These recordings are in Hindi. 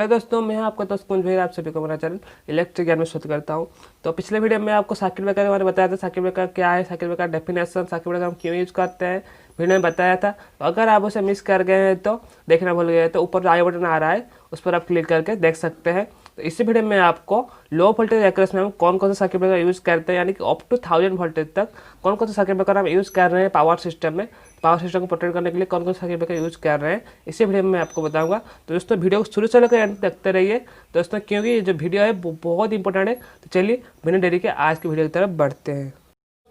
हेलो दोस्तों, मैं आपका दोस्त कुंज भाई, आप सभी को मेरा चैनल इलेक्ट्रिक ज्ञान में शोध करता हूं। तो पिछले वीडियो में आपको सर्किट ब्रेकर के बारे में बताया था। सर्किट ब्रेकर क्या है, circuit breaker definition, circuit breaker हम क्यों यूज करते हैं, वीडियो में बताया था। तो अगर आप उसे मिस कर गए हैं, तो देखना भूल गए हैं, तो ऊपर जो आई बटन आ रहा है उस पर आप क्लिक करके देख सकते हैं। तो इसी वीडियो में आपको लो वोल्टेज एक्रोस में हम कौन कौन सा सर्किट ब्रेकर यूज़ करते हैं, यानी कि अप टू 1000 वोल्टेज तक कौन कौन सा सर्किट ब्रेकर हम यूज़ कर रहे हैं पावर सिस्टम में, पावर सिस्टम को प्रोटेक्ट करने के लिए कौन कौन सा सर्किट ब्रेकर यूज़ कर रहे हैं, इसी वीडियो में मैं आपको बताऊंगा। तो दोस्तों वीडियो को शुरू से लेकर एंड तक देखते रहिए दोस्तों, क्योंकि ये जो वीडियो है वो बहुत इंपॉर्टेंट है। तो चलिए बिना देरी के आज की वीडियो की तरफ बढ़ते हैं।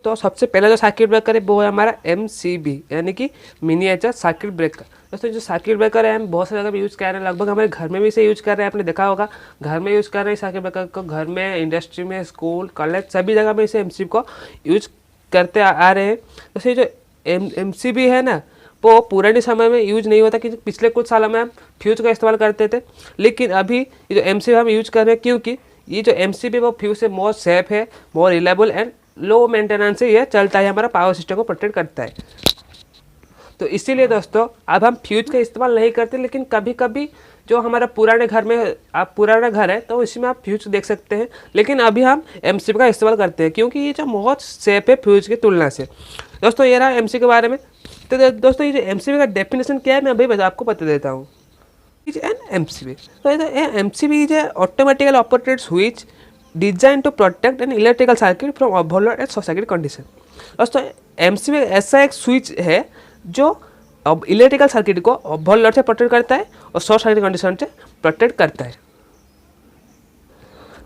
तो सबसे पहले जो सर्किट ब्रेकर है वो है हमारा MCB, यानी कि मिनिएचर सर्किट ब्रेकर। दोस्तों जो सर्किट ब्रेकर है हम बहुत सारी जगह पे यूज़ कर रहे हैं, लगभग हमारे घर में भी इसे यूज़ कर रहे हैं। आपने देखा होगा घर में यूज़ कर रहे हैं सर्किट ब्रेकर को, घर में, इंडस्ट्री में, स्कूल, कॉलेज, सभी जगह में इसे MCB को यूज करते आ रहे हैं। दोस्तों ये जो MCB है ना, वो पुराने समय में यूज नहीं होता, क्योंकि पिछले कुछ सालों में हम फ्यूज का इस्तेमाल करते थे, लेकिन अभी ये जो MCB हम यूज कर रहे हैं, क्योंकि ये जो MCB वो फ्यूज से मोर सेफ है, more reliable and low maintenance से ये चलता है, हमारा पावर सिस्टम को प्रोटेक्ट करता है। तो इसीलिए दोस्तों अब हम फ्यूज का इस्तेमाल नहीं करते, लेकिन कभी कभी जो हमारा पुराने घर में, आप पुराना घर है तो इसमें आप फ्यूज देख सकते हैं, लेकिन अभी हम MCB का इस्तेमाल करते हैं, क्योंकि ये जो बहुत सेफ है फ्यूज की तुलना से। दोस्तों ये रहा MCB के बारे में। तो दोस्तों ये जो MCB का डेफिनेशन क्या है, मैं अभी आपको बता देता हूँ। इज एन MCB, तो MCB is a automatically operated switch design to protect an electrical circuit from overload and short circuit condition. दोस्तों MCB ऐसा एक स्विच है जो अब इलेक्ट्रिकल सर्किट को ओवरलोड से प्रोटेक्ट करता है और शॉर्ट सर्किट कंडीशन से प्रोटेक्ट करता है।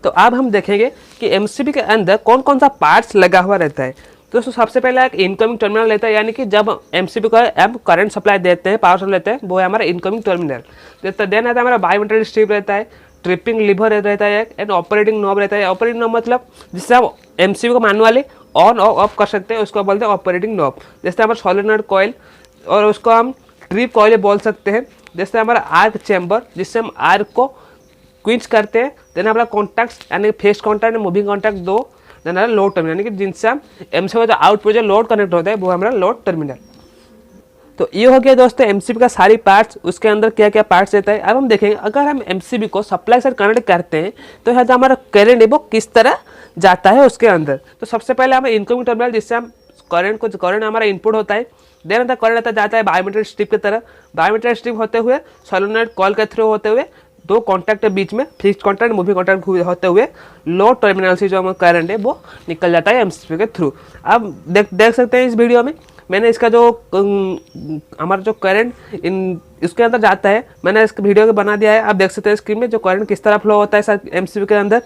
तो अब हम देखेंगे कि MCB के अंदर कौन कौन सा पार्ट्स लगा हुआ रहता है। दोस्तों सबसे पहले एक इनकमिंग टर्मिनल रहता है, यानी कि जब MCB को हम करंट सप्लाई देते हैं, पावर सप्लाई लेते हैं, वो है हमारा इनकमिंग टर्मिनल। देन आता है हमारा बायोमेट्रिक स्ट्रिप रहता है, ट्रिपिंग लीवर रहता है एंड ऑपरेटिंग नॉब रहता है। ऑपरेटिंग नॉब मतलब जिससे हम MCB को मैनुअली ऑन और ऑफ कर सकते हैं, उसको बोलते हैं ऑपरेटिंग नॉब। जैसे हमारा सोलेनॉइड कॉइल, और उसको हम ट्रिप कॉइल बोल सकते हैं। जैसे हमारा आर्क चैम्बर, जिससे हम आर्क को क्विंच करते हैं। देन हमारा कॉन्टैक्ट, यानी फेस कॉन्टैक्ट, मूविंग कॉन्टैक्ट दो। देन हमारा लोड टर्मिनल, यानी कि जिनसे हम MCB का आउटपुट जो लोड कनेक्ट होता है वो हमारा लोड टर्मिनल। तो ये हो गया दोस्तों MCB का सारी पार्ट्स, उसके अंदर क्या क्या पार्ट्स रहता है। अब हम देखेंगे अगर हम MCB को सप्लाई से कनेक्ट करते हैं तो यहाँ हमारा करंट है वो किस तरह जाता है उसके अंदर। तो सबसे पहले हमें इनकमिंग टर्मिनल, जिससे हम करंट हमारा इनपुट होता है। देन करंट जाता है बायोमेट्रिक स्ट्रिप की तरह, बायोमेट्रिक स्ट्रिप होते हुए सोलेनॉइड कॉइल के थ्रू होते हुए दो कॉन्टैक्ट के बीच में फिक्स्ड कॉन्टैक्ट, मूविंग कॉन्टैक्ट होते हुए लोड टर्मिनल से जो हमारा करंट है वो निकल जाता है MCB के थ्रू। अब देख सकते हैं इस वीडियो में मैंने इसका जो हमारा जो करंट इसके अंदर जाता है, मैंने इस वीडियो को बना दिया है। आप देख सकते हैं स्क्रीन में जो करंट किस तरह फ्लो होता है MCB के अंदर।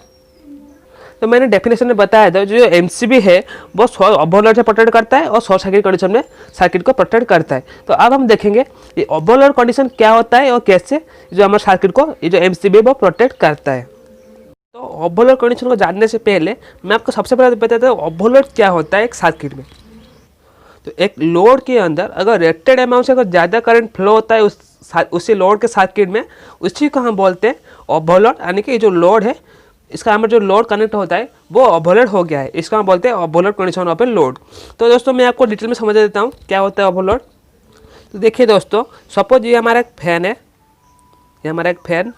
तो मैंने डेफिनेशन में बताया था जो MCB है वो ओवरलोड से प्रोटेक्ट करता है और शॉर्ट सर्किट कंडीशन में सर्किट को प्रोटेक्ट करता है। तो अब हम देखेंगे ये ओवरलोड कंडीशन क्या होता है और कैसे जो हमारे सर्किट को ये जो MCB वो प्रोटेक्ट करता है। तो ओवरलोड कंडीशन को जानने से पहले मैं आपको सबसे पहले बताता हूँ ओवरलोड क्या होता है एक सर्किट में। तो एक लोड के अंदर अगर रेटेड अमाउंट से अगर ज़्यादा करंट फ्लो होता है उसी लोड के सर्किट में, उसी को हम बोलते हैं ओवरलोड। यानी कि जो लोड है, इसका हमारा जो लोड कनेक्ट होता है वो ओवरलोड हो गया है, इसका हम बोलते हैं overload condition of a load. तो दोस्तों मैं आपको डिटेल में समझा देता हूँ क्या होता है ओवरलोड। तो देखिए दोस्तों, सपोज ये हमारा एक फैन है, ये हमारा एक फैन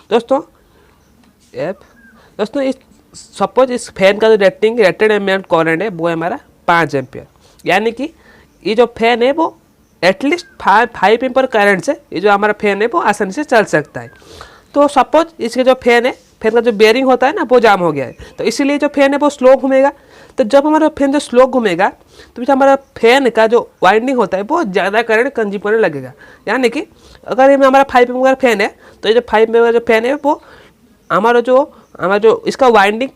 दोस्तों इस सपोज इस फैन का जो रेटेड एम्पियर करंट है वो है हमारा 5 एम्पियर। यानी कि ये जो फैन है वो एटलीस्ट 5 एम्पियर करंट से ये जो हमारा फैन है वो आसानी से चल सकता है। तो सपोज इसके जो फैन है, फैन का जो बेयरिंग होता है ना वो जाम हो गया है, तो इसीलिए जो फैन है वो स्लो घूमेगा। तो जब हमारा फैन जो स्लो घूमेगा तो जो हमारा फैन का जो वाइंडिंग होता है वो ज़्यादा करंट कंज्यूम करने लगेगा। यानी कि अगर ये हमारा 5 एम्पियर फैन है, तो ये जो 5 एम्पियर जो फैन है वो हमारा जो इसका वाइंडिंग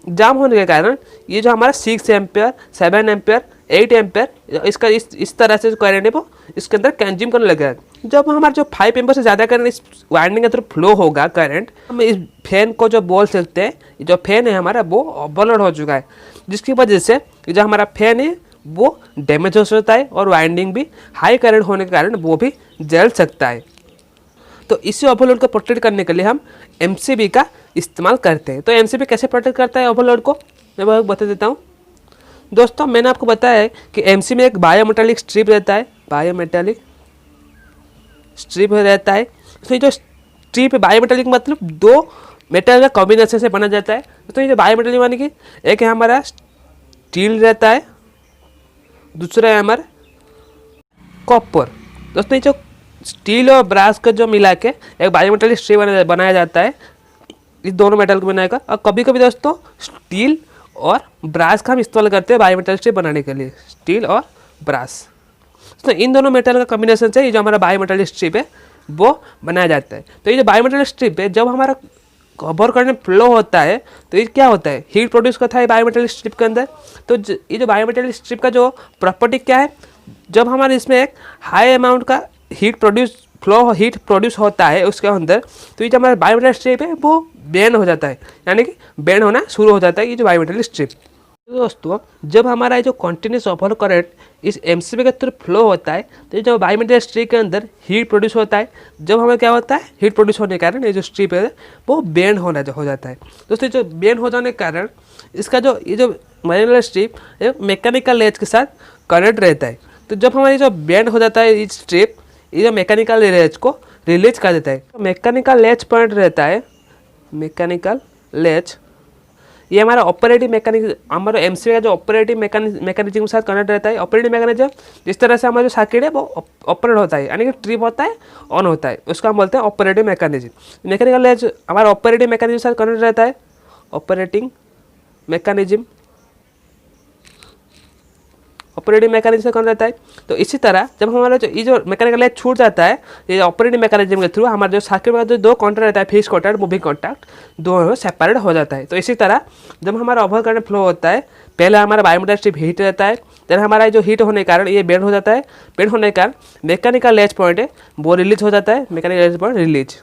जाम होने के कारण ये जो हमारा 6 एम्पियर, 7 एम्पियर, 8 एम्पियर इसका इस तरह से जो करंट है वो इसके अंदर कंज्यूम करने लगेगा। जब हमारा जो 5 एम्पियर से ज़्यादा करंट इस वाइंडिंग के थ्रू फ्लो होगा करंट, हम इस फैन को जो बोल सकते हैं जो फैन है हमारा वो ओवरलोड हो चुका है, जिसकी वजह से जो हमारा फैन है वो डैमेज हो सकता है और वाइंडिंग भी हाई करंट होने के कारण वो भी जल सकता है। तो इसी ओवरलोड को प्रोटेक्ट करने के लिए हम MCB का इस्तेमाल करते हैं। तो MCB कैसे प्रोटेक्ट करता है ओवरलोड को, मैं वो बता देता हूँ। दोस्तों मैंने आपको बताया है कि MCB में एक बायोमेटालिक स्ट्रिप रहता है, बायोमेटालिक स्ट्रिप रहता है, तो ये जो स्ट्रिप बायोमेटालिक मतलब दो मेटल का कॉम्बिनेशन से बना जाता है। तो ये जो बायोमेटालिक मानी कि एक है हमारा स्टील रहता है, दूसरा है हमारा कॉपर। दोस्तों ये जो स्टील और ब्रास का जो मिला के एक बायोमेटालिक स्ट्रिप बनाया जाता है, इस दोनों मेटल को बनाएगा। और कभी कभी दोस्तों स्टील और ब्रास का हम इस्तेमाल करते हैं बायोमेटालिक स्ट्रिप बनाने के लिए, स्टील और ब्रास। तो इन दोनों मेटल का कॉम्बिनेशन से ये जो हमारा बायोमेटालिक स्ट्रिप है वो बनाया जाता है। तो ये जो बायोमेटालिक स्ट्रिप है जब हमारा कवर करने फ्लो होता है तो ये क्या होता है, हीट प्रोड्यूस करता है बायोमेटालिक स्ट्रिप के अंदर। तो ये जो बायोमेटालिक स्ट्रिप का जो प्रॉपर्टी क्या है, जब हमारे इसमें एक हाई अमाउंट का हीट प्रोड्यूस होता है उसके अंदर, तो ये जो हमारा बायोमेटालिक स्ट्रिप है वो बेंड हो जाता है, यानी कि बेंड होना शुरू हो जाता है ये जो बायोमेटालिक स्ट्रिप। तो दोस्तों जब हमारा ये जो कंटिन्यूस ओवरऑल करंट इस एमसीबी के थ्रू फ्लो होता है तो ये जो बायोमेटालिक स्ट्रिप के अंदर हीट प्रोड्यूस होता है। जब हमें क्या होता है, हीट प्रोड्यूस होने के कारण ये जो स्ट्रिप है वो बेंड हो जाता है। दोस्तों जो बेंड हो जाने के कारण इसका जो ये जो बायोमेटालिक स्ट्रिप मैकेनिकल लेज के साथ कनेक्ट रहता है। तो जब हमारी जो बेंड हो जाता है ये स्ट्रिप, ये जो मैकेनिकल लेज को रिलीज कर देता है। तो मैकेनिकल लेज पॉइंट रहता है, मैकेनिकल लेज ये हमारा ऑपरेटिंग मैकेनिज्म, हमारा एमसीबी का जो ऑपरेटिंग मैकेनिज्म के साथ कनेक्ट रहता है। ऑपरेटिंग मैकेनिज्म जिस तरह से हमारा जो सर्किट है वो ऑपरेट होता है, यानी कि ट्रिप होता है, ऑन होता है, उसको हम बोलते हैं ऑपरेटिंग मैकेनिज्म। मैकेनिकल लेज हमारा ऑपरेटिंग मैकेनिज्म के साथ कनेक्ट रहता है, ऑपरेटिंग मैकेनिज्म से कौन रहता है। तो इसी तरह जब हमारा जो ये जो मैकेनिकल लेज छूट जाता है ये ऑपरेटिंग मैकेनिज्म के थ्रू, हमारा जो सर्किट का जो दो कॉन्टैक्ट रहता है, फिक्स कॉन्टैक्ट, मूविंग कॉन्टैक्ट, दोनों सेपरेट हो जाता है। तो इसी तरह जब हमारा ओवर करंट फ्लो होता है, पहले हमारा बायोमेटालिक स्ट्रिप हीट रहता है, देन हमारा जो हीट होने के कारण ये बेंड हो जाता है, बेंड होने के कारण मैकेनिकल लेज पॉइंट है वो रिलीज हो जाता है, मैकेनिकल लेज पॉइंट रिलीज।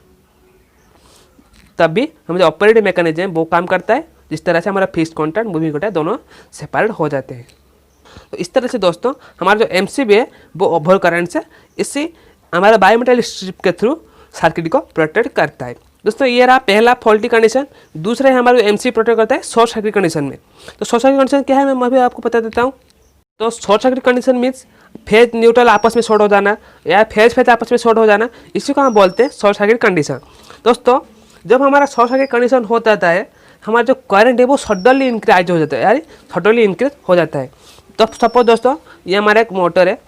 तब भी हम जो ऑपरेटिंग मैकेनिज्म है वो काम करता है, जिस तरह से हमारा फिक्स कॉन्टैक्ट, मूविंग कॉन्टैक्ट दोनों सेपरेट हो जाते हैं। तो इस तरह से दोस्तों हमारा जो एमसीबी है वो ओवर करंट से इससे हमारा बायोमेटालिक स्ट्रिप के थ्रू सर्किट को प्रोटेक्ट करता है। दोस्तों ये रहा पहला फॉल्टी कंडीशन। दूसरा है हमारा जो एमसीबी प्रोटेक्ट करता है शॉर्ट सर्किट कंडीशन में। तो शॉर्ट सर्किट कंडीशन क्या है मैं अभी आपको बता देता हूँ। तो short circuit condition means phase neutral आपस में शॉर्ट हो जाना या फेज आपस में शॉर्ट हो जाना, इसी को हम बोलते हैं शॉर्ट सर्किट कंडीशन। दोस्तों जब हमारा शॉर्ट सर्किट कंडीशन हो जाता है, हमारा जो करंट है वो सडनली इंक्रीज हो जाता है, यानी सडनली इंक्रीज हो जाता है। तो सपोज दोस्तों ये हमारा एक मोटर है,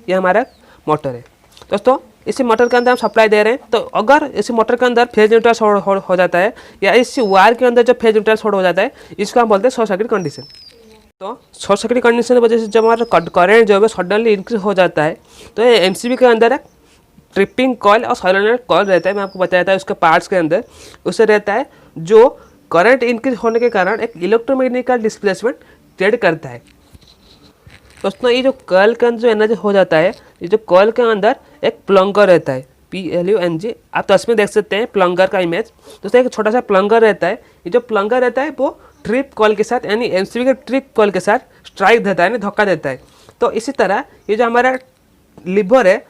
ये हमारा मोटर है दोस्तों, इसी मोटर के अंदर हम सप्लाई दे रहे हैं। तो अगर इसी मोटर के अंदर फेज न्यूट्रल शॉर्ट हो जाता है या इसी वायर के अंदर जब फेज न्यूट्रल शॉर्ट हो जाता है, इसको हम बोलते हैं शॉर्ट सर्किट कंडीशन। तो शॉर्ट सर्किट कंडीशन की वजह से जब हमारा करंट जो है सडनली इंक्रीज हो जाता है, तो ये एमसीबी के अंदर एक ट्रिपिंग कॉइल और सोलेनॉइड कॉइल रहता है, मैं आपको बताया था उसके पार्ट्स के अंदर, उससे रहता है जो करंट इंक्रीज होने के कारण एक इलेक्ट्रोमैग्नेटिक डिस्प्लेसमेंट क्रिएट करता है। दोस्तों ये जो कॉइल के अंदर जो एनर्जी हो जाता है, ये जो कॉइल के अंदर एक प्लंगर रहता है, PLUNG, आप तस्वीर देख सकते हैं प्लंगर का इमेज। दोस्तों एक छोटा सा प्लंगर रहता है, ये जो प्लंगर रहता है वो ट्रिप कॉइल के साथ यानी एमसीबी के ट्रिप कॉइल के साथ स्ट्राइक देता है, यानी धक्का देता है। तो इसी तरह ये जो हमारा लीवर है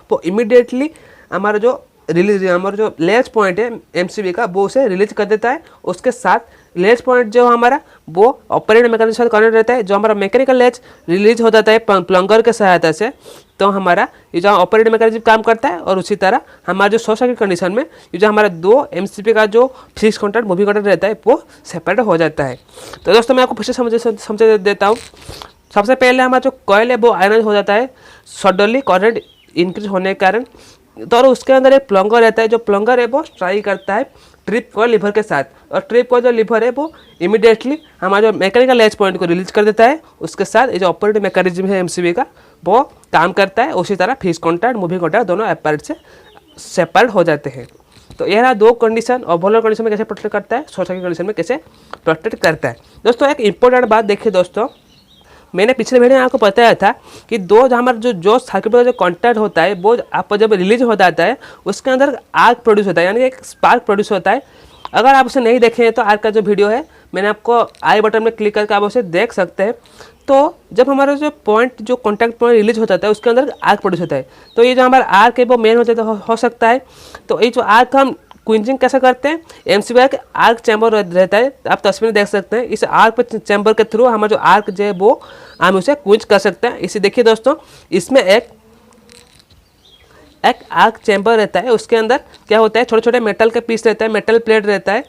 वो इमीडिएटली हमारा जो लेज पॉइंट है एमसीबी का वो उसे रिलीज कर देता है। उसके साथ लेज पॉइंट जो हमारा वो ऑपरेटिंग मैकेनिज्म के साथ कनेक्ट रहता है। जो हमारा मैकेनिकल लेज रिलीज हो जाता है प्लंगर के सहायता से, तो हमारा ये जो ऑपरेटिंग मैकेनिज्म काम करता है। और उसी तरह हमारा जो शॉर्ट सर्किट कंडीशन में ये जो हमारा दो एमसीबी का जो फिक्स कॉन्टैक्ट, मूविंग कॉन्टैक्ट रहता है वो सेपरेट हो जाता है। तो दोस्तों मैं आपको फिर से समझ देता हूँ। सबसे पहले हमारा जो कॉइल है वो आयनाइज हो जाता है सडनली करंट इंक्रीज होने के कारण। तो और उसके अंदर एक प्लंगर रहता है, जो प्लंगर है वो स्ट्राइक करता है ट्रिप कॉइल लीवर के साथ, और ट्रिप कॉइल जो लीवर है वो इमीडिएटली हमारा जो मैकेनिकल लेज पॉइंट को रिलीज कर देता है। उसके साथ ये जो ऑपरेटिंग मैकेनिज्म है एमसीबी का वो काम करता है। उसी तरह फिक्स कॉन्टैक्ट, मूविंग कॉन्टैक्ट दोनों अपार्ट से सेपरेट हो जाते हैं। तो यह रहा दो कंडीशन। ओवरऑल कंडीशन में कैसे प्रोटेक्ट करता है, शॉर्ट सर्किट कंडीशन में कैसे प्रोटेक्ट करता है। दोस्तों एक इंपॉर्टेंट बात देखिए दोस्तों, मैंने पिछले वीडियो में आपको बताया था कि हमारा जो सर्किट का जो कॉन्टैक्ट होता है वो आप जब रिलीज हो जाता है उसके अंदर आर्क प्रोड्यूस होता है, यानी एक स्पार्क प्रोड्यूस होता है। अगर आप उसे नहीं देखे हैं तो आर्क का जो वीडियो है मैंने आपको आई बटन में क्लिक करके आप उसे देख सकते हैं। तो जब हमारा जो कॉन्टैक्ट पॉइंट रिलीज होता है उसके अंदर आर्क प्रोड्यूस होता है। तो ये जो हमारा आर्क है वो मेन हो सकता है। तो ये जो आर्क हम क्विंचिंग कैसे करते हैं, एमसीबी के आर्क चैम्बर रहता है, आप तस्वीर देख सकते हैं। इस आर्क चैम्बर के थ्रू हमारा जो आर्क जो है वो हम उसे क्विंच कर सकते हैं। इसे देखिए दोस्तों, इसमें एक आग चैम्बर रहता है, उसके अंदर क्या होता है, छोटे छोटे मेटल के पीस रहता है, मेटल प्लेट रहता है।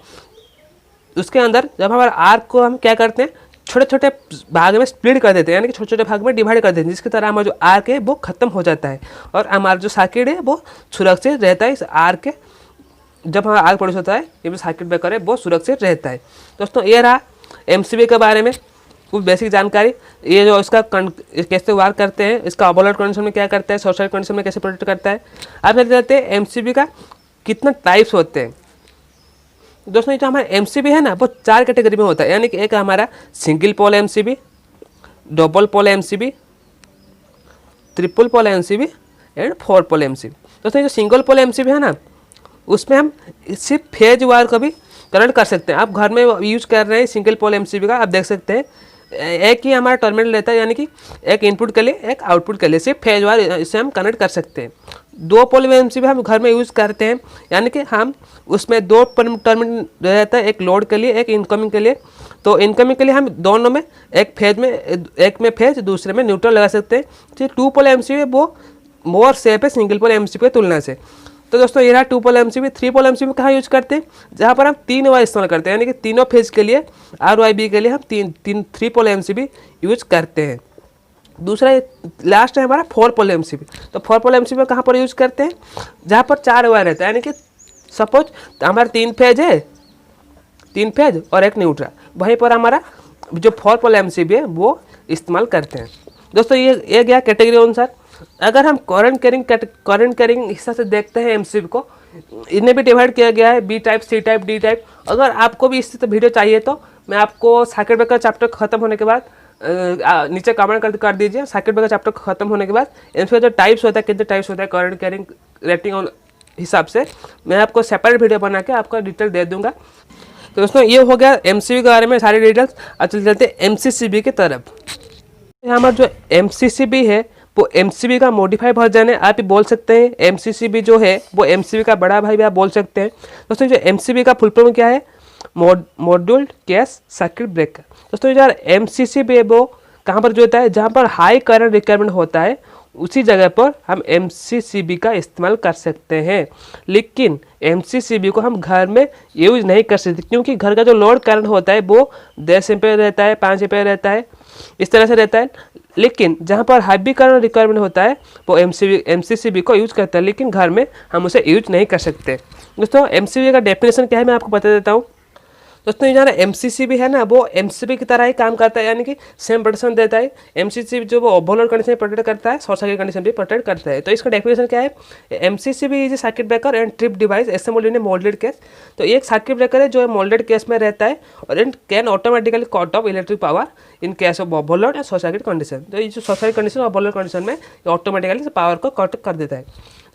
उसके अंदर जब हमारा आर्क को हम क्या करते हैं, छोटे छोटे भाग में स्प्लिट कर देते हैं, यानी कि छोटे छोटे भाग में डिवाइड कर देते हैं, जिसकी तरह हमारा जो आर्क है वो खत्म हो जाता है और हमारा जो सर्किट है वो सुरक्षित रहता है। इस आर्क के जब हमारा आर्क प्रोड्यूस होता है, ये जो सर्किट ब्रेकर है वो सुरक्षित रहता है। दोस्तों ये रहा एमसीबी के बारे में कुछ बेसिक जानकारी। ये जो इसका कैसे वार करते हैं, इसका ओवरलोड कंडीशन में क्या करता है, शॉर्ट सर्किट कंडीशन में कैसे प्रोटेक्ट करता है। अब चलते जाते हैं एमसीबी का कितना टाइप्स होते हैं। दोस्तों ये जो हमारा एमसीबी है ना वो 4 कैटेगरी में होता है, यानी कि एक हमारा single pole MCB, double pole MCB, triple pole MCB and 4 pole MCB. दोस्तों ये जो सिंगल पोल एमसीबी है ना, उसमें हम सिर्फ फेज वार को भी करंट कर सकते हैं। आप घर में यूज कर रहे हैं सिंगल पोल एमसीबी का, आप देख सकते हैं एक ही हमारा टर्मिनल रहता है, यानी कि एक इनपुट के लिए एक आउटपुट के लिए, सिर्फ फेज वार इसे हम कनेक्ट कर सकते हैं। 2 पोल एमसीबी हम घर में यूज़ करते हैं, यानी कि हम उसमें 2 टर्मिनल रहता है, एक लोड के लिए एक इनकमिंग के लिए। तो इनकमिंग के लिए हम दोनों में एक में फेज दूसरे में न्यूट्रल लगा सकते हैं। तो 2 पोल एमसीबी वो मोर सेफ है सिंगल पोल एमसीबी की तुलना से। तो दोस्तों ये रहा 2 पोल एमसीबी। 3 पोल एमसीबी कहाँ यूज करते हैं, जहाँ पर हम 3 वायर इस्तेमाल करते हैं, यानी कि तीनों फेज के लिए RYB के लिए हम 3 पोल एमसीबी यूज करते हैं। दूसरा लास्ट है हमारा 4 पोल एमसीबी। तो 4 पोल एमसीबी कहाँ पर यूज करते हैं, जहाँ पर 4 वायर रहता है, यानी कि सपोज हमारा 3 फेज है, 3 फेज और एक न्यूट्रल, वहीं पर हमारा जो 4 पोल एमसीबी है वो इस्तेमाल करते हैं। दोस्तों ये गया कैटेगरी अनुसार। अगर हम करंट कैरिंग हिसाब से देखते हैं एमसीबी को, इन्हें भी डिवाइड किया गया है B type, C type, D type. अगर आपको भी इससे वीडियो चाहिए तो मैं आपको सर्किट ब्रेकर चैप्टर खत्म होने के बाद नीचे कमेंट कर दीजिए। सर्किट ब्रेकर चैप्टर खत्म होने के बाद एमसीबी जो टाइप्स होता है, कितने टाइप्स होता है करंट कैरिंग रेटिंग हिसाब से, मैं आपको सेपरेट वीडियो बना के आपको डिटेल दे दूंगा। तो दोस्तों ये हो गया एमसीबी के बारे में सारी डिटेल्स। अब चलते हैं एमसीसीबी की तरफ। हमारा जो एमसीसीबी है वो एमसीबी का मॉडिफाई वर्जन है, आप ही बोल सकते हैं। एमसीसीबी जो है वो एमसीबी का बड़ा भाई भी आप बोल सकते हैं। दोस्तों जो एमसीबी का फुल फॉर्म क्या है, मॉड्यूल्ड केस सर्किट ब्रेकर। दोस्तों जो एमसीसीबी है वो कहाँ पर जो होता है, जहाँ पर हाई करंट रिक्वायरमेंट होता है उसी जगह पर हम एमसीसीबी का इस्तेमाल कर सकते हैं। लेकिन एमसीसीबी को हम घर में यूज नहीं कर सकते, क्योंकि घर का जो लोड करंट होता है वो 10 एम्पीयर रहता है, 5 एम्पीयर रहता है, इस तरह से रहता है। लेकिन जहाँ पर हैवी करंट रिक्वायरमेंट होता है वो एमसीसीबी को यूज करता है, लेकिन घर में हम उसे यूज नहीं कर सकते। दोस्तों एमसीबी का डेफिनेशन क्या है मैं आपको बता देता हूँ। दोस्तों ये जाना एमसीसीबी है ना वो एमसीबी की तरह ही काम करता है, यानी कि सेम प्रोटेक्शन देता है। एमसीसीबी जो वो ओवरलोड कंडीशन में प्रोटेक्ट करता है, शॉर्ट सर्किट कंडीशन भी प्रोटेक्ट करता है। तो इसका डेफिनेशन क्या है, MCCB is a circuit breaker and trip device assembled in A moulded case. तो ये एक सर्किट ब्रेकर है जो मोल्डेड केस में रहता है और it can automatically cut off electric power in case of overload and short circuit condition. तो ये जो शॉर्ट सर्किट कंडीशन और ओवरलोड कंडीशन में ये ऑटोमेटिकली पावर को कट कर देता है।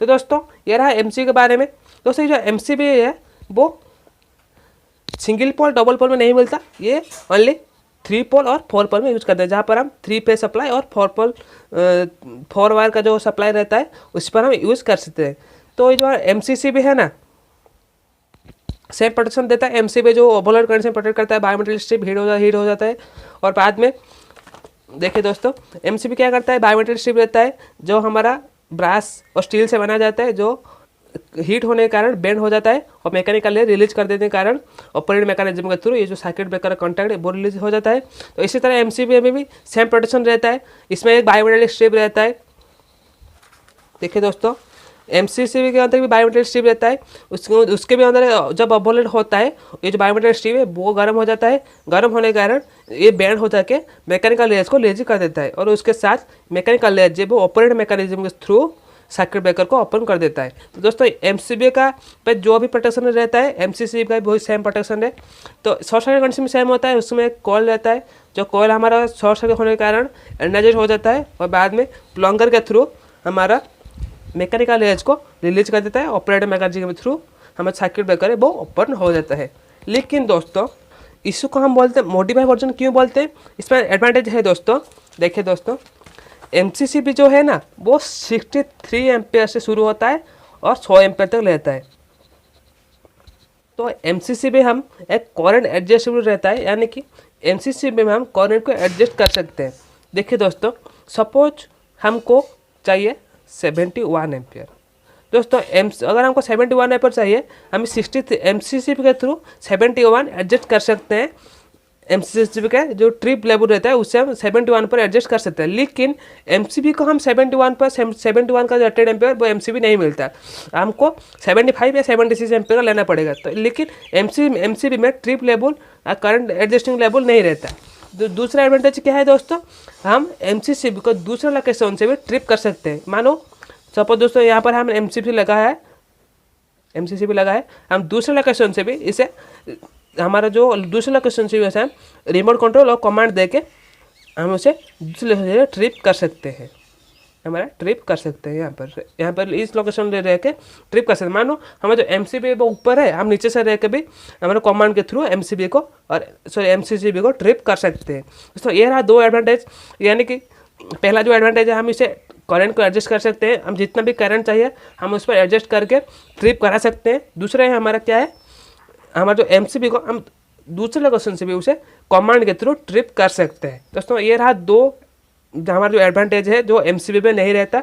तो दोस्तों ये रहा एमसीबी के बारे में। दोस्तों ये जो एमसीबी है वो सिंगल पोल डबल पोल में नहीं मिलता, ये ओनली 3 पोल और 4 पोल में यूज करते हैं, जहाँ पर हम 3 फेज सप्लाई और 4 वायर का जो सप्लाई रहता है उस पर हम यूज कर सकते हैं। तो ये जो एमसीसीबी है ना सेम प्रोटेक्शन देता है। एमसीबी जो ओवरलोड कंडीशन प्रोटेक्ट करता है, बायोमेट्रिक स्ट्रिप हीट हो जाता है। और बाद में देखिए दोस्तों एमसीबी क्या करता है, बायोमेट्रिक स्ट्रिप रहता है जो हमारा ब्रास और स्टील से बना जाता है, जो हीट होने के कारण बेंड हो जाता है और मैकेनिकल लेयर रिलीज कर देने के कारण ऑपरेटिंग मैकेनिज्म के थ्रू ये जो सर्किट ब्रेकर का कॉन्टैक्ट है वो रिलीज हो जाता है। तो इसी तरह एमसीबी में भी सेम प्रोटेक्शन रहता है, इसमें एक बायोमेट्रिक स्ट्रिप रहता है। देखिए दोस्तों एमसीसीबी के अंदर भी बायोमेट्रिक स्ट्रिप रहता है, उसके भी अंदर जब ओवरलोड होता है ये जो बायोमेट्रिक स्ट्रिप है वो गर्म हो जाता है। गर्म होने के कारण ये बैंड हो जाके मैकेनिकल लेयर्स को लेजी कर देता है और उसके साथ मैकेनिकल लेयर जो वो ऑपरेटिंग मैकेनिज्म के थ्रू सर्किट ब्रेकर को ओपन कर देता है। तो दोस्तों एमसीबी का पे जो भी प्रोटेक्शन रहता है एमसीसीबी का भी वही सेम प्रोटेक्शन है। तो शॉर्ट सर्किट कंडीशन में सेम होता है, उसमें एक कॉइल रहता है, जो कॉइल हमारा शॉर्ट सर्किट होने के कारण एनर्जाइज हो जाता है और बाद में प्लंगर के थ्रू हमारा मैकेनिकल लेयर्स को रिलीज कर देता है, ऑपरेटिंग मैकेनिज्म के थ्रू हमारा सर्किट ब्रेकर है वो ओपन हो जाता है। लेकिन दोस्तों इसको हम बोलते हैं मॉडिफाई वर्जन क्यों बोलते हैं, इसमें एडवांटेज है दोस्तों। देखिए दोस्तों एमसीसीबी जो है ना वो 63 एम्पेयर से शुरू होता है और 100 एम्पेयर तक रहता है। तो एमसीसीबी हम एक करंट एडजस्टेबल रहता है, यानी कि एमसीसीबी में हम करंट को एडजस्ट कर सकते हैं। देखिए दोस्तों, सपोज हमको चाहिए 71 एम्पियर। दोस्तों अगर हमको 71 एम्पियर चाहिए, हम 60 MCCB के थ्रू 71 एडजस्ट कर सकते हैं। MCCB का जो ट्रिप लेवल रहता है उससे हम 71 पर एडजस्ट कर सकते हैं। लेकिन MCB को हम 71 पर 71 का जो रेटेड एम्पियर वो MCB नहीं मिलता, हमको 75 या 76 एम्पियर का लेना पड़ेगा। तो लेकिन MCB में trip level current adjusting level नहीं रहता। दूसरा एडवांटेज क्या है दोस्तों, हम MCCB को दूसरे लोकेशन से भी ट्रिप कर सकते हैं। मानो सपोज दोस्तों यहाँ पर हम MCCB लगा है, हम दूसरे लोकेशन से भी इसे हमारा जो दूसरे लोकेशन से वैसे हम रिमोट कंट्रोल और कमांड देके हम उसे दूसरे लोकेशन से ट्रिप कर सकते हैं। यहाँ पर इस लोकेशन में रह के ट्रिप कर सकते हैं। मानो हमारा जो MCB वो ऊपर है, हम नीचे से रह के भी हमारे कमांड के थ्रू MCCB को ट्रिप कर सकते हैं। दोस्तों ये रहा 2 एडवांटेज। यानी कि पहला जो एडवांटेज है, हम इसे करंट को एडजस्ट कर सकते हैं, हम जितना भी करंट चाहिए हम उस पर एडजस्ट करके ट्रिप करा सकते हैं। दूसरा है हमारा क्या है, हमारा जो MCB को हम दूसरे लोकेशन से भी उसे कमांड के थ्रू ट्रिप कर सकते हैं। दोस्तों ये रहा 2 हमारा जो एडवांटेज है जो MCB में नहीं रहता।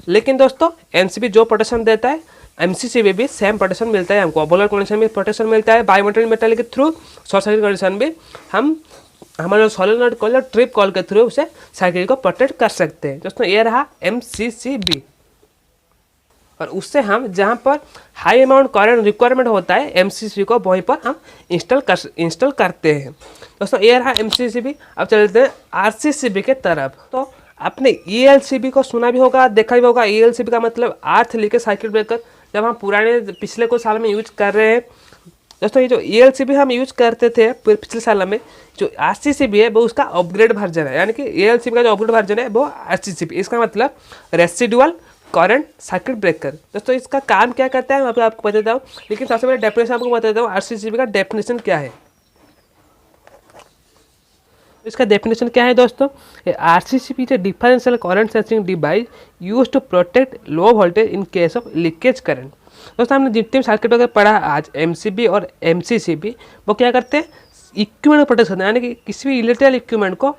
लेकिन दोस्तों MCB जो प्रोटेक्शन देता है MCCB भी सेम प्रोटेक्शन मिलता है हमको। ओवरलोड कंडीशन में प्रोटेक्शन मिलता है, बायोमेट्रिक मेटल के थ्रू शॉर्ट सर्किट कंडीशन भी हम हमारे सोलेनॉइड कॉल और ट्रिप कॉल के थ्रू उसे सर्किट को प्रोटेक्ट कर सकते हैं। दोस्तों ये रहा MCCB। और उससे हम जहाँ पर हाई अमाउंट करंट रिक्वायरमेंट होता है MCCB को वहीं पर हम इंस्टॉल करते हैं। दोस्तों ये रहा MCCB। अब चलते हैं RCCB के तरफ। तो आपने ELCB को सुना भी होगा, देखा भी होगा। ELCB का मतलब अर्थ लीकेज सर्किट ब्रेकर, जब हम पिछले कुछ साल में यूज कर रहे हैं। दोस्तों ये जो ELCB हम यूज करते थे पिछले साल में, जो RCCB है वो उसका अपग्रेड वर्जन है। यानी कि ELCB का जो अपग्रेड वर्जन है वो RCCB, इसका मतलब रेसिडुअल करंट सर्किट ब्रेकर। दोस्तों इसका काम क्या करता है मैं आपको बताता हूँ, लेकिन सबसे पहले डेफिनेशन आपको बताता हूँ RCCB का डेफिनेशन क्या है। इसका डेफिनेशन क्या है दोस्तों, RCCB is a differential current sensing device used to protect low voltage in case of leakage current. दोस्तों हमने जितने भी सर्किट ब्रेकर पढ़ा आज MCB और MCCB, वो क्या करते हैं, इक्विपमेंट प्रोटेक्ट करते हैं। यानी कि किसी भी इलेक्ट्रिकल इक्विपमेंट को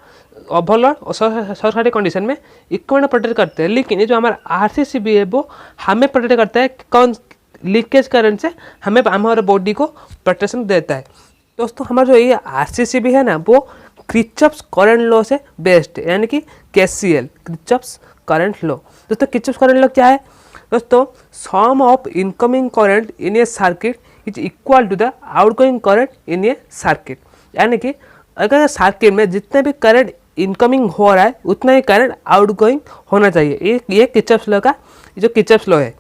ओवरलोड और शॉर्ट सर्किट कंडीशन में इक्विपमेंट प्रोटेक्ट करते हैं। लेकिन ये जो हमारा RCCB है वो हमें प्रोटेक्ट करता है कौन, लीकेज करंट से हमें हमारे बॉडी को प्रोटेक्शन देता है। दोस्तों हमारा जो ये RCCB है ना वो किर्चॉफ्स करंट लॉ से बेस्ड है, यानी कि KCL, किर्चॉफ्स करंट लॉ। दोस्तों किर्चॉफ्स करंट लॉ क्या है दोस्तों, sum of incoming current in a circuit is equal to the outgoing current in a circuit. यानी कि अगर सर्किट में जितने भी करंट इनकमिंग हो रहा है उतना ही करंट आउटगोइंग होना चाहिए। ये किर्चॉफ्स लॉ का जो किर्चॉफ्स लॉ है।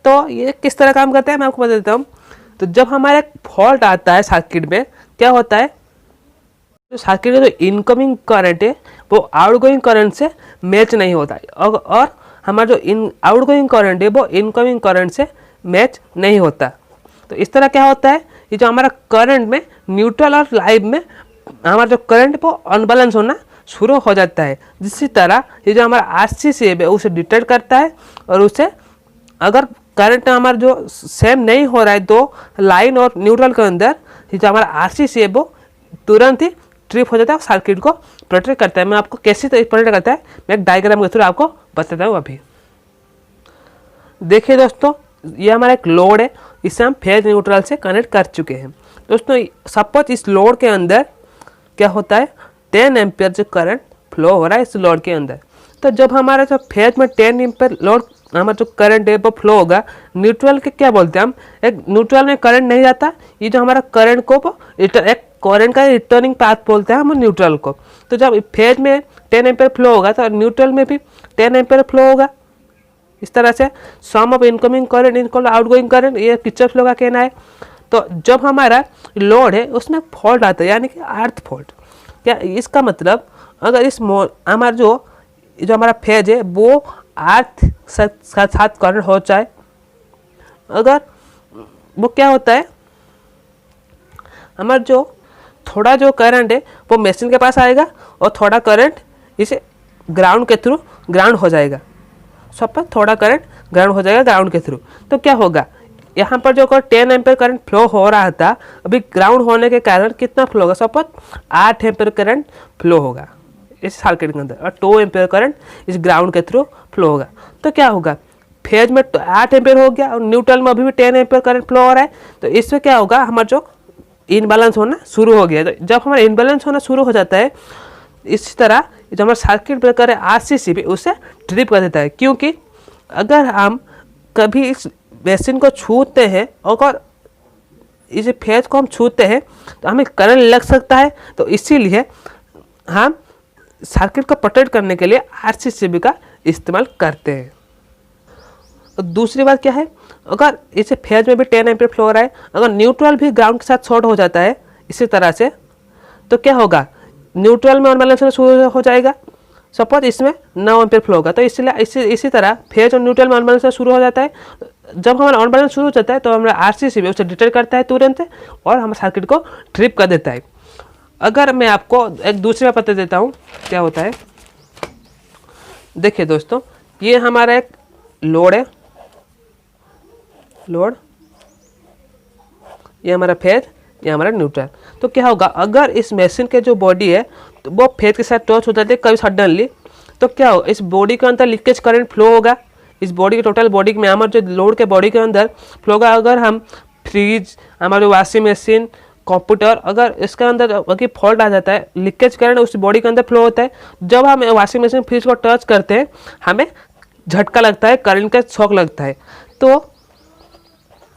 तो ये किस तरह काम करता है मैं आपको बता देता हूँ। तो जब हमारा फॉल्ट आता है सर्किट में, क्या होता है, जो सर्किट में जो इनकमिंग करंट है वो आउटगोइंग करंट से मैच नहीं होता है, और हमारा जो आउटगोइंग करंट है वो इनकमिंग करंट से मैच नहीं होता। तो इस तरह क्या होता है, ये जो हमारा करंट में न्यूट्रल और लाइव में हमारा जो करंट वो अनबैलेंस होना शुरू हो जाता है। जिस तरह ये जो हमारा RCCB है उसे डिटेक्ट करता है, और उसे अगर करंट हमारा जो सेम नहीं हो रहा है तो लाइन और न्यूट्रल के अंदर ये जो हमारा RCCB है वो तुरंत ही ट्रिप हो जाता है, सर्किट को प्रोटेक्ट करता है। मैं आपको कैसे प्रोटेक्ट करता है मैं एक डायग्राम के थ्रू आपको बताता हूँ। अभी देखिए दोस्तों, ये हमारा एक लोड है, इसे हम फेज न्यूट्रल से कनेक्ट कर चुके हैं। दोस्तों सपोज इस लोड के अंदर क्या होता है, 10 एम्पियर जो करंट फ्लो हो रहा है इस लोड के अंदर। तो जब हमारा जो फेज में 10 एम्पियर लोड हमारा जो करंट है वो फ्लो होगा, न्यूट्रल के क्या बोलते हैं हम, एक न्यूट्रल में करंट नहीं जाता, ये जो हमारा करंट को एक करंट का रिटर्निंग पाथ बोलते हैं हम न्यूट्रल को। तो जब फेज में 10 एम्पियर फ्लो होगा तो न्यूट्रल में भी 10 एम्पियर फ्लो होगा। इस तरह से sum of incoming current equal outgoing current, ये किर्चॉफ्स लॉ का कहना है। तो जब हमारा लोड है उसमें फॉल्ट आता है, यानी कि अर्थ फॉल्ट, क्या इसका मतलब अगर इस हमारा जो हमारा फेज है वो अर्थ साथ करंट हो जाए, अगर वो क्या होता है, हमारा जो थोड़ा जो करंट है वो मशीन के पास आएगा और थोड़ा करंट इसे ग्राउंड के थ्रू ग्राउंड हो जाएगा। सब पर थोड़ा करंट ग्राउंड हो जाएगा ग्राउंड के थ्रू। तो क्या होगा, यहाँ पर जो 10 एम्पियर करंट फ्लो हो रहा था अभी ग्राउंड होने के कारण कितना फ्लो होगा, सपोज 8 एम्पियर करंट फ्लो होगा। इस सर्किट के अंदर, और 2 एम्पेयर करंट इस ग्राउंड के थ्रू फ्लो होगा। तो क्या होगा, फेज में तो 8 एम्पेयर हो गया और न्यूट्रल में अभी भी 10 एम्पेयर करंट फ्लो हो रहा है। तो इसमें क्या होगा, हमारा जो इनबैलेंस होना शुरू हो गया। तो जब हमारा इनबैलेंस होना शुरू हो जाता है, इसी तरह जो हमारा सर्किट ब्रेकर है आरसीसीबी उसे ट्रिप कर देता है। क्योंकि अगर हम कभी इस मशीन को छूते हैं, अगर इस फेज को हम छूते हैं तो हमें करंट लग सकता है। तो इसीलिए हम सर्किट को प्रोटेक्ट करने के लिए आरसीसीबी का इस्तेमाल करते हैं। और दूसरी बात क्या है, अगर इस फेज में भी 10 एम्पीयर फ्लो हो रहा है, अगर न्यूट्रल भी ग्राउंड के साथ शॉर्ट हो जाता है इसी तरह से, तो क्या होगा, न्यूट्रल में अनबैलेंस होना शुरू हो जाएगा। सपोज इसमें 9 एम्पीयर फ्लो होगा, तो इसलिए इसी तरह फेज और न्यूट्रल में अनबैलेंस शुरू हो जाता है। जब हमारा अनबैलेंस शुरू हो जाता है तो हमारा आरसीसीबी उसे डिटेक्ट करता है तुरंत और हमारे सर्किट को ट्रिप कर देता है। अगर मैं आपको एक दूसरी बात बता देता हूँ क्या होता है। देखिए दोस्तों, ये हमारा एक लोड है, लोड, ये हमारा फेज, ये हमारा न्यूट्रल। तो क्या होगा, अगर इस मशीन के जो बॉडी है तो वो फेज के साथ टच हो जाती है कभी सडनली, तो क्या होगा, इस बॉडी के अंदर लीकेज करंट फ्लो होगा। इस बॉडी के टोटल बॉडी में हमारे जो लोड के बॉडी के अंदर फ्लो होगा। अगर हम फ्रिज, हमारे वॉशिंग मशीन, कंप्यूटर, अगर इसके अंदर अगर फॉल्ट आ जाता है, लीकेज करंट उस बॉडी के अंदर फ्लो होता है। जब हम वॉशिंग मशीन, फ्रिज को टच करते हैं हमें झटका लगता है, करंट का शॉक लगता है। तो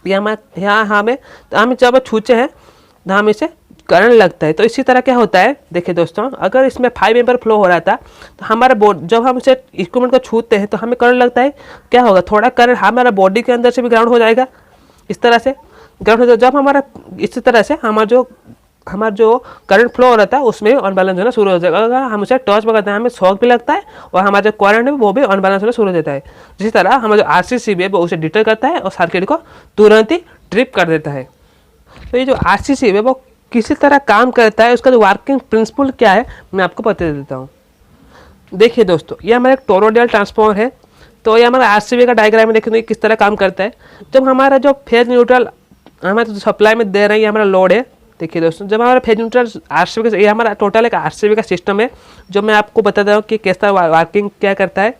यहाँ हमें जब छूचे हैं तो हम इसे करंट लगता है। तो इसी तरह क्या होता है, देखिए दोस्तों, अगर इसमें 5 एम्पीयर फ्लो हो रहा था तो हमारा जब हम इसे इक्विपमेंट को छूते हैं तो हमें करंट लगता है। क्या होगा, थोड़ा करंट हमारा बॉडी के अंदर से भी ग्राउंड हो जाएगा, इस तरह से ग्राउंड हो जाएगा। जब हमारा इसी तरह से हमारा जो करंट फ्लो हो रहा था उसमें भी अनबैलेंस होना शुरू हो जाएगा। अगर हम उसे टच पकड़ते हैं हमें शॉक भी लगता है और हमारा जो करंट है वो भी अनबैलेंस होना शुरू हो जाता है। जिस तरह हमारा जो आरसीसीबी है वो उसे डिटेक्ट करता है और सर्किट को तुरंत ही ट्रिप कर देता है। तो ये जो आरसीसीबी है वो किसी तरह काम करता है, उसका जो वर्किंग प्रिंसिपल क्या है मैं आपको बता देता हूँ। देखिए दोस्तों, ये हमारा एक टोरोडियल ट्रांसफॉर्मर है। तो ये हमारा आरसीबी का डायग्राम में देखिए किस तरह काम करता है। जब हमारा जो फेज न्यूट्रल हमारे जो सप्लाई में दे रहे हैं, ये हमारा लोड है। देखिए दोस्तों, जब हमारा फेज न्यूट्रल आरसीबी का, ये हमारा टोटल एक आरसीबी का सिस्टम है जो मैं आपको बताता हूँ कि किस तरह वर्किंग क्या करता है।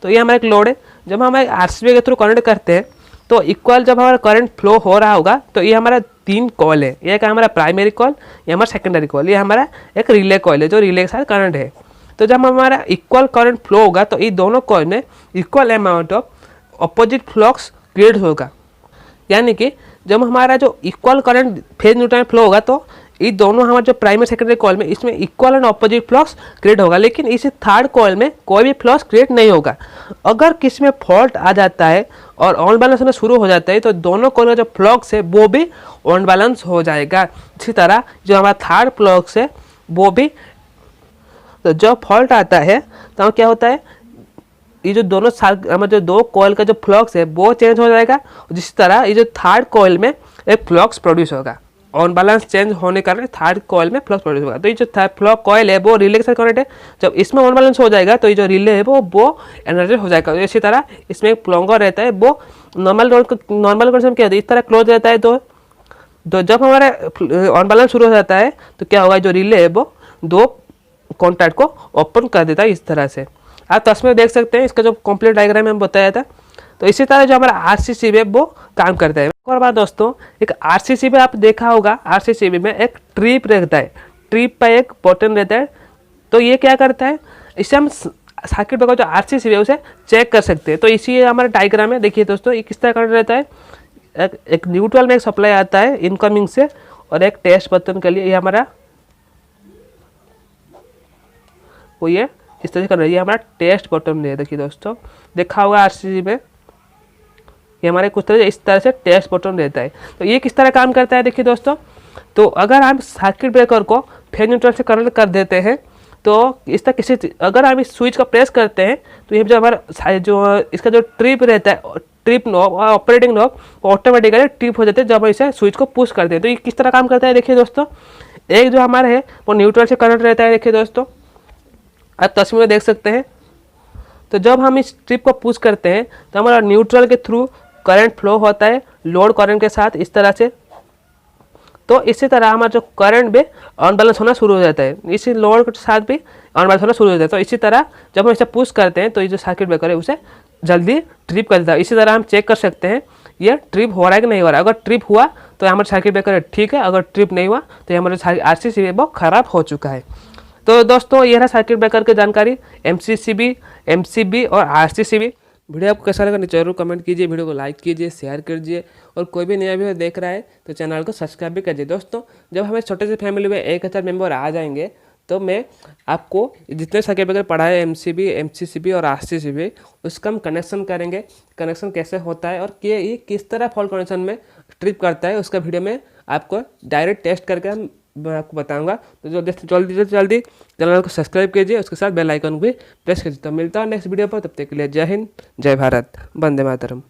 तो ये हमारा एक लोड है। जब हम आरसीबी के थ्रू कनेक्ट करते हैं तो इक्वल जब हमारा करंट फ्लो हो रहा होगा तो ये हमारा 3 कॉल है। ये एक हमारा प्राइमरी कॉल, ये हमारा सेकेंडरी कॉल, ये हमारा एक रिले कॉल है जो रिले के साथ करंट है। तो जब हमारा इक्वल करंट फ्लो होगा तो ये दोनों कॉल में equal amount of opposite flux create होगा। यानी कि जब हमारा जो इक्वल करंट फेज न्यूट्रल में फ्लो होगा तो ये दोनों हमारे जो प्राइमरी सेकेंडरी कॉल में इसमें equal and opposite flux create होगा। लेकिन इस थर्ड कॉल में कोई भी फ्लक्स क्रिएट नहीं होगा। अगर किसी में फॉल्ट आ जाता है और अनबैलेंस होना शुरू हो जाता है तो दोनों कॉल का जो फ्लक्स है वो भी अनबैलेंस हो जाएगा। इसी तरह जो हमारा थर्ड फ्लक्स है वो भी, तो जब फॉल्ट आता है तो क्या होता है, ये जो दोनों हमारे जो 2 कॉइल का जो फ्लक्स है वो चेंज हो जाएगा। जिस तरह ये जो थर्ड कॉइल में एक फ्लक्स प्रोड्यूस होगा, अनबैलेंस चेंज होने के कारण थर्ड कॉइल में फ्लक्स प्रोड्यूस होगा। तो ये जो फ्लक्स कॉइल है वो रिले के साथ कनेक्ट है। जब इसमें अनबैलेंस हो जाएगा तो ये जो रिले है वो एनर्जी हो जाएगा। इसी तरह इसमें एक प्लॉन्गर रहता है, वो नॉर्मल कंडीशन क्या होता है, इस तरह क्लोज रहता है। तो जब हमारा अनबैलेंस शुरू हो जाता है तो क्या होगा, जो रिले है वो 2 कॉन्टैक्ट को ओपन कर देता है इस तरह से। आप तस्वीर देख सकते हैं, इसका जो कंप्लीट डायग्राम में बताया था। तो इसी तरह जो हमारा आरसीसीबी है वो काम करता है। एक और बात दोस्तों, एक आरसीसीबी आप देखा होगा, आरसीसीबी में एक ट्रिप रहता है, ट्रिप पर एक बटन रहता है। तो ये क्या करता है, इससे हम सर्किट ब्रेकर जो आरसीसीबी है उसे चेक कर सकते हैं। तो इसी हमारा डायग्राम है, देखिए दोस्तों, ये किस तरह करना रहता है। एक न्यूट्रल में एक सप्लाई आता है इनकमिंग से और एक टेस्ट बटन के लिए ये हमारा वो ये इस तरह से कर रही है, हमारा टेस्ट बटन है। देखिए दोस्तों, देखा होगा आरसीसीबी में ये हमारे कुछ तरह से इस तरह से टेस्ट बटन रहता है। तो ये किस तरह काम करता है, देखिए दोस्तों, तो अगर हम सर्किट ब्रेकर को फेज न्यूट्रल से कनेक्ट कर देते हैं तो इस तरह किसी, अगर हम इस स्विच का प्रेस करते हैं तो ये जो हमारा जो इसका जो ट्रिप रहता है, ट्रिप नॉब और ऑपरेटिंग नॉब ऑटोमेटिकली ट्रिप हो जाते हैं जब इसे स्विच को पुश करते हैं। तो ये किस तरह काम करता है, देखिए दोस्तों, एक जो हमारा है वो न्यूट्रल से कनेक्ट रहता है। देखिए दोस्तों, आप तस्वीर में देख सकते हैं। तो जब हम इस ट्रिप को पुश करते हैं तो हमारा न्यूट्रल के थ्रू करंट फ्लो होता है लोड करंट के साथ इस तरह से। तो तो इसी तरह हमारा जो करंट भी अनबैलेंस होना शुरू हो जाता है, इसी लोड के साथ भी अनबैलेंस होना शुरू हो जाता है। तो इसी तरह जब हम इसे पुश करते हैं तो ये जो सर्किट ब्रेकर है उसे जल्दी ट्रिप कर देता है। इसी तरह हम चेक कर सकते हैं ये ट्रिप हो रहा है कि नहीं हो रहा है। अगर ट्रिप हुआ तो हमारा सर्किट ब्रेकर ठीक है, अगर ट्रिप नहीं हुआ तो हमारा आरसीसी है वो खराब हो चुका है। तो दोस्तों ये रहा सर्किट ब्रेकर की जानकारी, एमसीसीबी, एमसीबी और आरसीसीबी। वीडियो आपको कैसा लगा नीचे जरूर कमेंट कीजिए, वीडियो को लाइक कीजिए, शेयर कीजिए और कोई भी नया वीडियो देख रहा है तो चैनल को सब्सक्राइब भी कीजिए। दोस्तों जब हमें छोटे से फैमिली में 1000 मेंबर आ जाएंगे तो मैं आपको जितने सर्किट ब्रेकर पढ़ा है एमसीबी, एमसीसीबी और आरसीसीबी उसका हम कनेक्शन करेंगे, कनेक्शन कैसे होता है और ये किस तरह फॉल्ट कंडीशन में ट्रिप करता है उसका वीडियो में आपको डायरेक्ट टेस्ट करके मैं आपको बताऊंगा। तो जल्दी जल्दी चैनल को सब्सक्राइब कीजिए, उसके साथ बेल आइकन भी प्रेस कीजिए। तो मिलता है नेक्स्ट वीडियो पर, तब तक के लिए जय हिंद, जय भारत, वंदे मातरम।